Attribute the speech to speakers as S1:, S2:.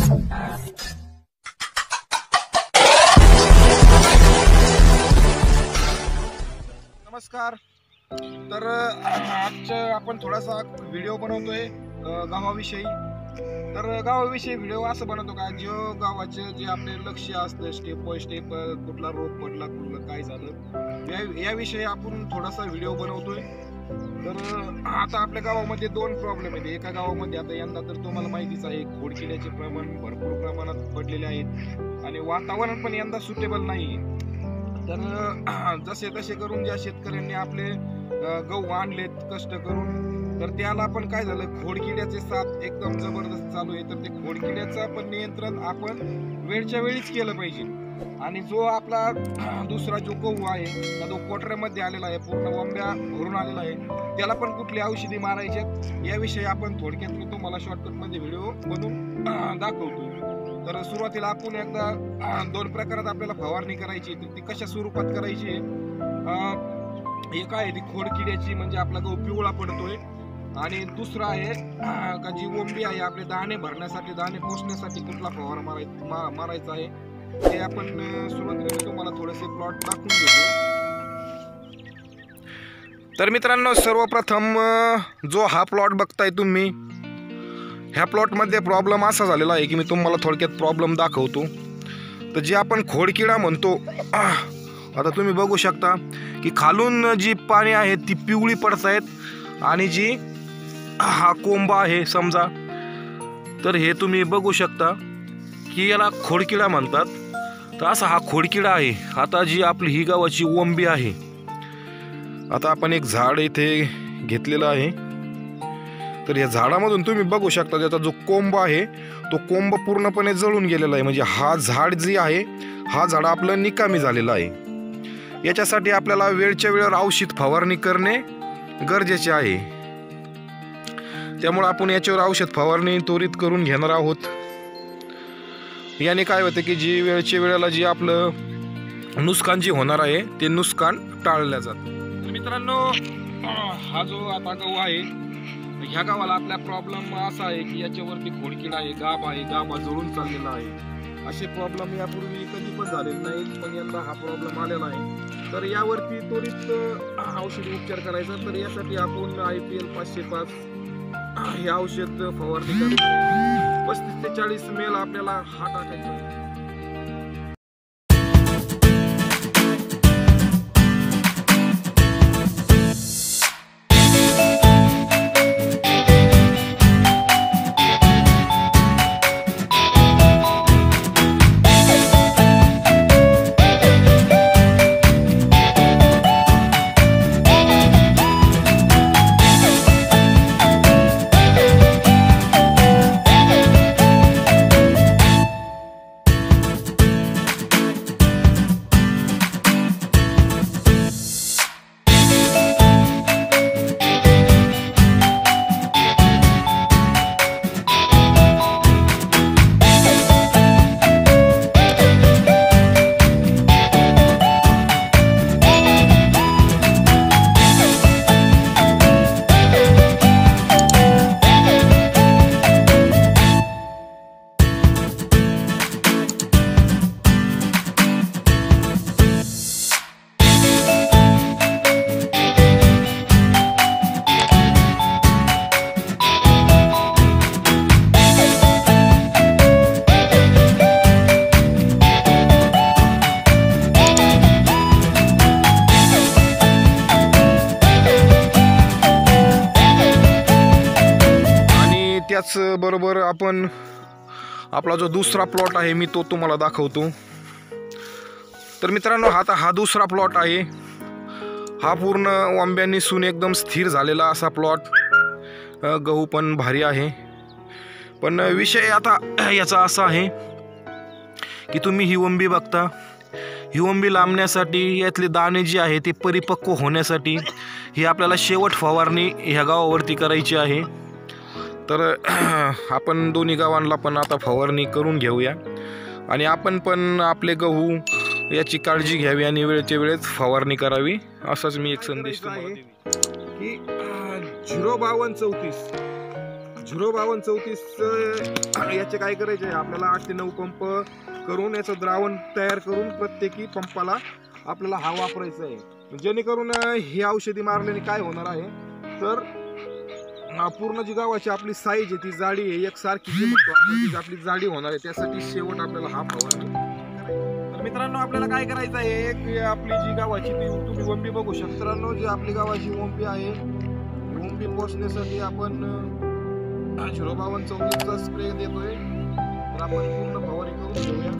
S1: नमस्कार। तर आज आपण थोडासा व्हिडिओ बनवतोय गावाविषयी। तर गावाविषयी व्हिडिओ असं बनवतो का जो गावाचे जे आपले लक्ष्य असतं, स्टेप बाय स्टेप कुठला रोग पडला, कुठलं काय झालं याविषयी आपण थोडासा व्हिडिओ बनवतोय। तर आता आपल्या गावामध्ये दोन प्रॉब्लेम आहेत। एका गावामध्ये आता यंदा तर तुम्हाला माहितीच आहे, खोडकिड्याचे प्रमाण भरपूर प्रमाणात पडलेले आहेत आणि वातावरण पण यंदा सुटेबल नाही। तर जसे तसे करून ज्या शेतकऱ्यांनी आपले गहू आणलेत कष्ट करून, तर त्याला पण काय झालं, खोडकिड्याचे साथ एकदम जबरदस्त चालू आहे। तर ते खोडकिड्याचं पण नियंत्रण आपण वेळच्या वेळीच केलं पाहिजे। आणि जो आपला दुसरा जो गहू आहे तो कोटऱ्यामध्ये आलेला आहे, पूर्ण वंब्या भरून आलेला आहे, त्याला पण कुठली औषधी मारायची याविषयी आपण थोडक्यात मी तुम्हाला शॉर्टकटमध्ये व्हिडिओ बनवून दाखवतो। तर सुरुवातीला आपण एकदा दोन प्रकारात आपल्याला फवारणी करायची, तर ती कशा स्वरूपात करायची, एक आहे ती खोडकिड्याची, म्हणजे आपला गहू पिवळा पडतोय, आणि दुसरा आहे का जी वंबी आहे आपले दाणे भरण्यासाठी, दाणे पोसण्यासाठी कुठला फवारा मारायचा आहे ते आपण सुरुवातीला तुम्हाला थोडेसे प्लॉट दाखवून देतो। तर मित्रांनो, सर्वप्रथम जो हा प्लॉट बघताय तुम्ही, ह्या प्लॉटमध्ये प्रॉब्लेम असा झालेला आहे की मी तुम्हाला थोडक्यात प्रॉब्लेम दाखवतो। तर जे आपण खोडकिडा म्हणतो, आता तुम्ही बघू शकता की खालून जी पाने आहेत ती पिवळी पडत आहेत, आणि जी हा कोंबा आहे समजा, तर हे तुम्ही बघू शकता की याला खोडकिडा म्हणतात। तर असा हा खोडकिडा आहे। आता जी आपली ही गावाची वंबी आहे, आता आपण एक झाड इथे घेतलेलं आहे, तर या झाडामधून तुम्ही बघू शकता त्याचा जो कोंब आहे तो कोंब पूर्णपणे जळून गेलेला आहे। म्हणजे हा झाड जे आहे, हा झाड आपलं निकामी झालेला आहे। याच्यासाठी आपल्याला वेळच्या वेळेवर औषध फवारणी करणे गरजेचे आहे। त्यामुळे आपण याच्यावर औषध फवारणी त्वरित करून घेणार आहोत। याने काय होतं की जी वेळच्या वेळेला जी आपलं नुकसान जे होणार आहे ते नुकसान टाळलं जातं। तर मित्रांनो, हा जो आता गहू आहे, ह्या गावाला आपला प्रॉब्लेम असा आहे की याच्यावरती खोडकिडा आहे, गाभा जळून चाललेला आहे। असे प्रॉब्लेम यापूर्वी कधी पण झालेले नाहीत, पण यंदा हा प्रॉब्लेम आलेला आहे। तर यावरती त्वरित औषधी उपचार करायचा। तर यासाठी आपण IPL 505 हे औषध फवारणी करून 35 ते 40 ml आपल्याला हा टाकायचा आहे। त्याचबरोबर आपण आपला जो दुसरा प्लॉट आहे मी तो तुम्हाला दाखवतो। तर मित्रांनो, आता हा दुसरा प्लॉट आहे, हा पूर्ण वंब्यांनी सून एकदम स्थिर झालेला असा प्लॉट, गहू पण भारी आहे। पण विषय आता याचा असा आहे की तुम्ही ही वंबी बघता, ही वंबी लांबण्यासाठी, यातले दाणे जे आहे ते परिपक्व होण्यासाठी ही आपल्याला शेवट फवारणी ह्या गावावरती करायची आहे। तर आपण दोन्ही गावांना पण आता फवारणी करून घेऊया, आणि आपण पण आपले गहू याची काळजी घ्यावी आणि वेळच्या वेळेस फवारणी करावी, असाच मी एक संदेश तुम्हाला देईन की 05234 05234 याचे काय करायचे आहे, आपल्याला 8 ते 9 पंप करून याचं द्रावण तयार करून प्रत्येकी पंपाला आपल्याला हा वापरायचा आहे, जेणेकरून ही औषधी मारल्याने काय होणार आहे तर पूर्ण जी गव्हाची आपली साईज आहे ती जाडी आहे एकसारखी जी म्हणतो आपण जी आपली जाडी होणार आहे, त्यासाठी शेवट आपल्याला हा फवारणी. तर मित्रांनो आपल्याला काय करायचं आहे की आपली जी गव्हाची ती तुम्ही वंबी बघू शकता मित्रांनो, जी आपली गव्हाची वंबी आहे वंबी पोचण्यासाठी आपण 05234 स्प्रे देतोय. तर आपण पूर्ण फवारणी करून घेऊया.